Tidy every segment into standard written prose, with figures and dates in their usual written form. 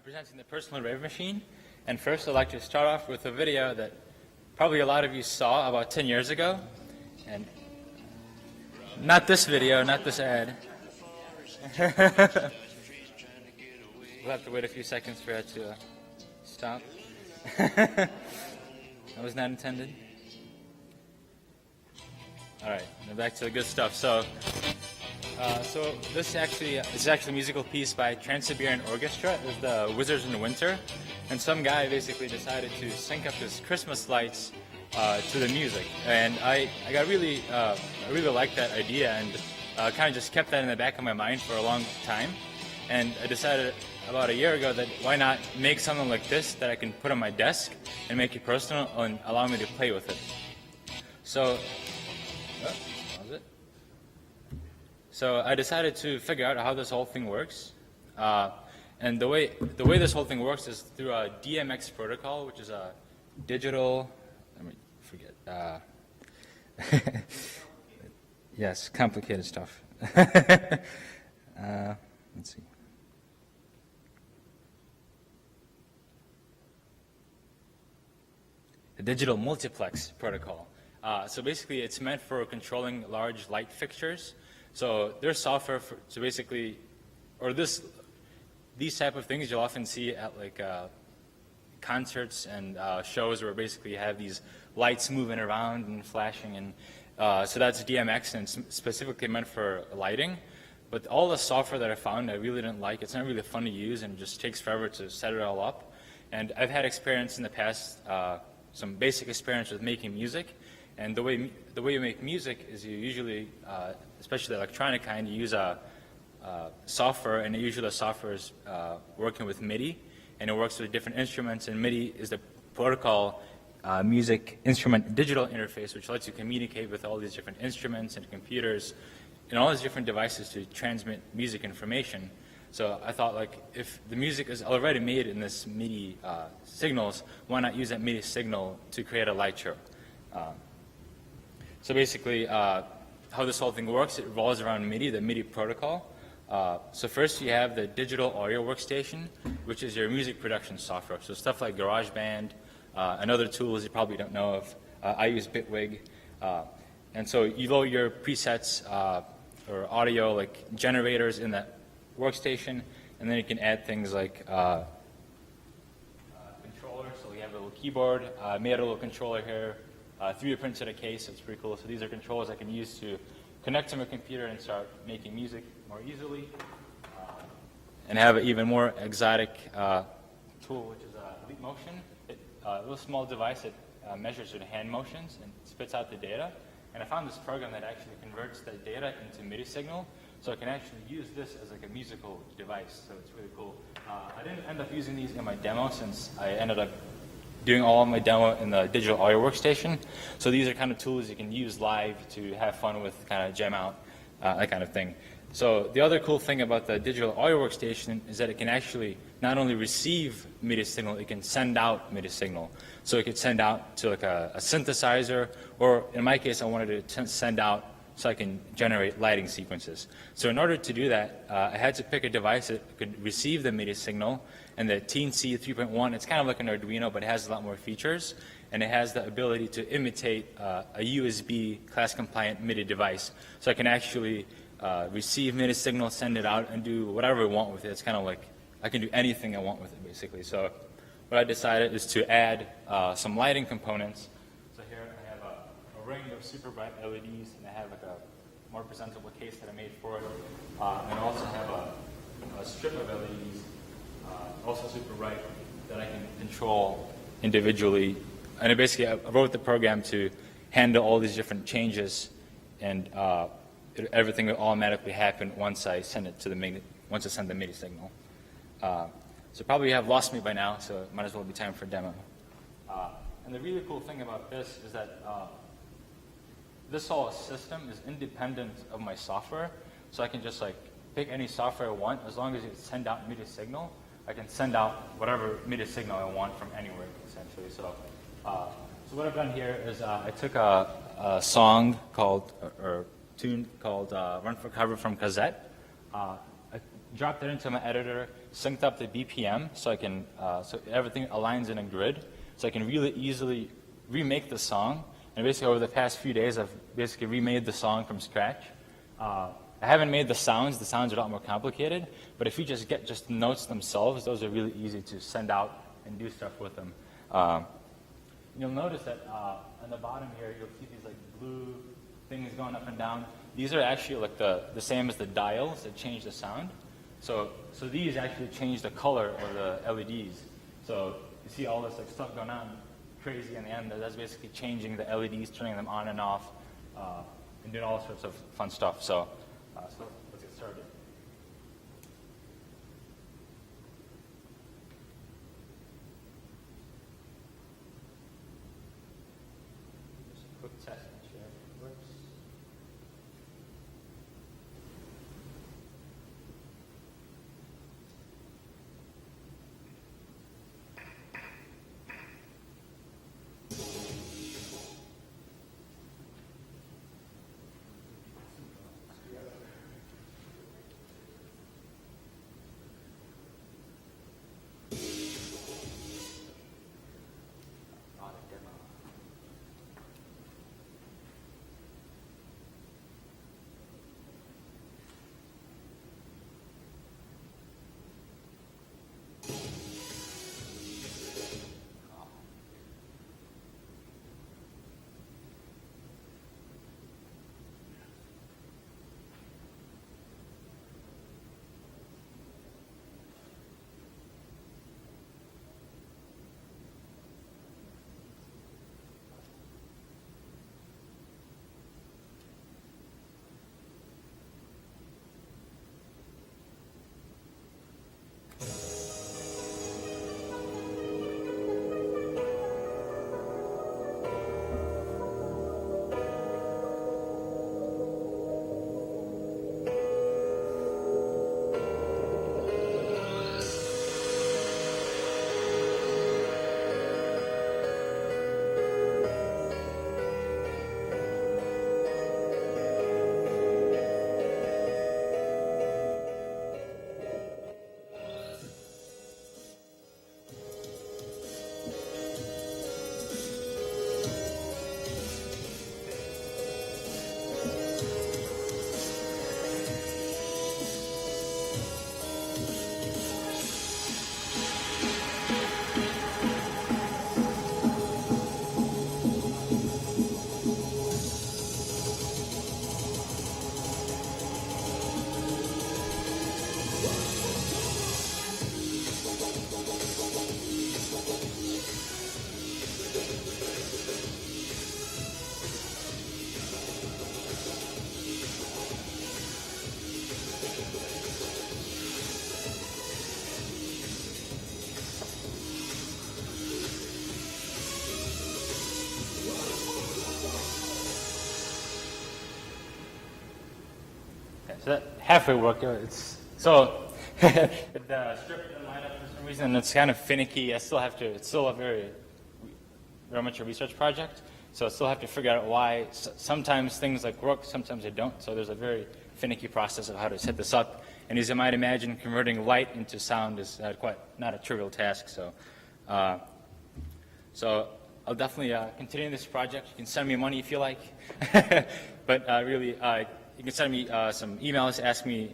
presenting the personal Rave machine. And first I'd like to start off with a video that probably a lot of you saw about 10 years ago. And not this video, not this ad. We'll have to wait a few seconds for it to stop. That was not intended. All right, now back to the good stuff. So this is actually a musical piece by Trans-Siberian Orchestra. It was the Wizards in the Winter, and some guy basically decided to sync up his Christmas lights to the music, and I really liked that idea, and kind of just kept that in the back of my mind for a long time, and I decided about a year ago that why not make something like this that I can put on my desk and make it personal and allow me to play with it. So I decided to figure out how this whole thing works, and the way this whole thing works is through a DMX protocol, which is a digital. Let me forget. Yes, complicated stuff. Let's see. The digital multiplex protocol. So basically, it's meant for controlling large light fixtures. So there's software for, so basically, or these type of things you'll often see at like concerts and shows where basically you have these lights moving around and flashing, and so that's DMX, and it's specifically meant for lighting. But all the software that I found I really didn't like. It's not really fun to use, and it just takes forever to set it all up. And I've had experience in the past, some basic experience with making music. And the way you make music is you usually, especially the electronic kind, you use a software, and usually the software is working with MIDI, and it works with different instruments. And MIDI is the protocol music instrument digital interface, which lets you communicate with all these different instruments and computers and all these different devices to transmit music information. So I thought, like, if the music is already made in this MIDI signals, why not use that MIDI signal to create a light show? So basically, how this whole thing works, it revolves around MIDI, the MIDI protocol. So first you have the digital audio workstation, which is your music production software. So stuff like GarageBand, and other tools you probably don't know of. I use Bitwig. And so you load your presets or audio like generators in that workstation, and then you can add things like controllers. So we have a little keyboard. I made a little controller here. 3D printed a case, it's pretty cool. So these are controllers I can use to connect to my computer and start making music more easily. And have an even more exotic tool, which is Leap Motion. A little small device that measures your hand motions and spits out the data. And I found this program that actually converts that data into MIDI signal. So I can actually use this as like a musical device. So it's really cool. I didn't end up using these in my demo since I ended up doing all of my demo in the digital audio workstation. So these are kind of tools you can use live to have fun with, kind of jam out, that kind of thing. So the other cool thing about the digital audio workstation is that it can actually not only receive MIDI signal, it can send out MIDI signal. So it could send out to like a synthesizer, or in my case, I wanted to send out so I can generate lighting sequences. So in order to do that, I had to pick a device that could receive the MIDI signal, and the TNC 3.1, it's kind of like an Arduino, but it has a lot more features, and it has the ability to imitate a USB class-compliant MIDI device. So I can actually receive MIDI signal, send it out, and do whatever I want with it. It's kind of like I can do anything I want with it, basically. So what I decided is to add some lighting components. So here I have a ring of super bright LEDs, and I have like a more presentable case that I made for it. And I also have a strip of LEDs, also super bright, that I can control individually. And basically, I wrote the program to handle all these different changes, and everything will automatically happen once I send it to the MIDI, once I send the MIDI signal. So probably you have lost me by now, so it might as well be time for a demo. And the really cool thing about this is that this whole system is independent of my software, so I can just like pick any software I want. As long as it send out MIDI signal, I can send out whatever MIDI signal I want from anywhere, essentially. So what I've done here is I took a song called, or tune called Run for Cover from Cassette. I dropped it into my editor, synced up the BPM so I can, so everything aligns in a grid, so I can really easily remake the song. And basically over the past few days, I've basically remade the song from scratch. I haven't made the sounds are a lot more complicated, but if you just get just the notes themselves, those are really easy to send out and do stuff with them. You'll notice that on the bottom here, you'll see these like blue things going up and down. These are actually like the same as the dials that change the sound. So these actually change the color of the LEDs. So you see all this like stuff going on crazy in the end. That's basically changing the LEDs, turning them on and off, and doing all sorts of fun stuff. So let's get started. Just a quick test, make sure it works. So that halfway worked. So the script didn't line up for some reason, and it's kind of finicky. It's still a very much a research project. So I still have to figure out why sometimes things like work, sometimes they don't. So there's a very finicky process of how to set this up. And as you might imagine, converting light into sound is not a trivial task. So I'll definitely continue this project. You can send me money if you like, but really, you can send me some emails, ask me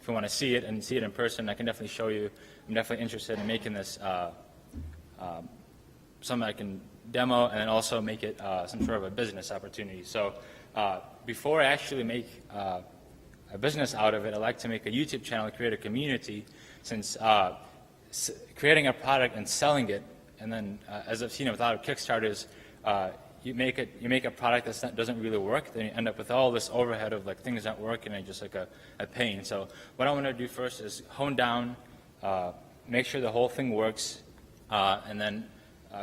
if you want to see it and see it in person. I can definitely show you. I'm definitely interested in making this something I can demo and then also make it some sort of a business opportunity. So before I actually make a business out of it, I like to make a YouTube channel, create a community, since creating a product and selling it, and then as I've seen with a lot of Kickstarters, you make a product that doesn't really work, then you end up with all this overhead of like things not working and just like a pain. So what I want to do first is hone down, make sure the whole thing works, and then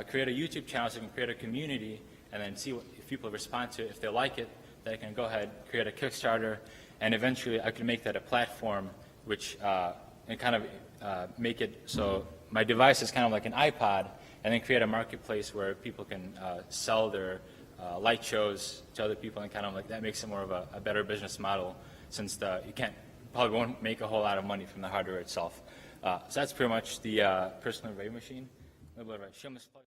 create a YouTube channel so I can create a community and then see if people respond to it. If they like it, then I can go ahead, create a Kickstarter, and eventually I can make that a platform which and kind of make it so my device is kind of like an iPod, and then create a marketplace where people can sell their light shows to other people, and kind of like that makes it more of a better business model, since you can't probably won't make a whole lot of money from the hardware itself. So that's pretty much the personal Rave machine. A little bit of a shameless plug.